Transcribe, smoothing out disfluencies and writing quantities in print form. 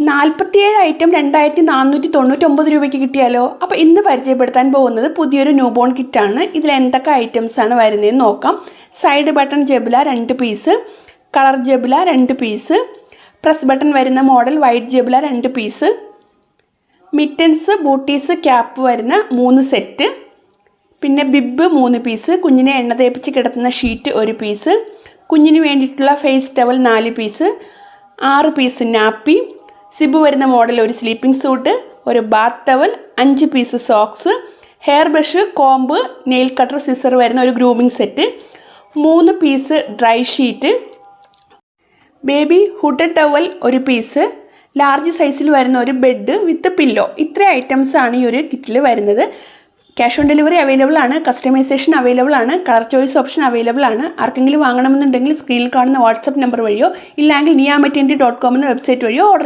47 item 2499 രൂപയ്ക്ക് കിട്ടിയാലോ. അപ്പോൾ ഇന്ന് പരിചയപ്പെടുത്താൻ പോകുന്നത് പുതിയൊരു ന്യൂബോൺ കിറ്റാണ്. ഇതിൽ എന്തൊക്കെ ഐറ്റംസാണ് വരുന്നതെന്ന് നോക്കാം. സൈഡ് ബട്ടൺ ജബില 2 പീസ്, കളർ ജബില 2 പീസ്, പ്രസ് ബട്ടൺ വരുന്ന മോഡൽ വൈറ്റ് ജബില 2 പീസ്, മിറ്റൻസ് ബൂട്ടീസ് ക്യാപ്പ് വരുന്ന 3 സെറ്റ്, പിന്നെ ബിബ് 3 പീസ്, കുഞ്ഞിനെ എണ്ണ തേപ്പിച്ച് കിടത്തുന്ന ഷീറ്റ് 1 പീസ്, കുഞ്ഞിന് വേണ്ടിയിട്ടുള്ള face towel 4 piece, 6 piece nappy, zip വരുന്ന മോഡൽ ഒരു സ്ലീപ്പിംഗ് സൂട്ട്, ഒരു bath towel, 5 piece socks, hair brush, comb, nail cutter, scissor വരുന്ന ഒരു grooming set, 3 piece dry sheet, baby hood towel 1 piece, large സൈസിൽ വരുന്ന ഒരു ബെഡ് വിത്ത് പില്ലോ. ഇത്ര ഐറ്റംസാണ് ഈ ഒരു കിറ്റിൽ വരുന്നത്. ക്യാഷ് ഓൺ ഡെലിവറി അവൈലബിൾ ആണ്, കസ്റ്റമൈസേഷൻ അവൈലബിൾ ആണ്, കളർ ചോയ്സ് ഓപ്ഷൻ അവൈലബിൾ ആണ്. ആർക്കെങ്കിലും വാങ്ങണമെന്നുണ്ടെങ്കിൽ സ്ക്രീനിൽ കാണുന്ന വാട്സപ്പ് നമ്പർ വഴിയോ ഇല്ലെങ്കിൽ niyamatndi.com എന്ന വെബ്സൈറ്റ് വഴിയോ ഓർഡർ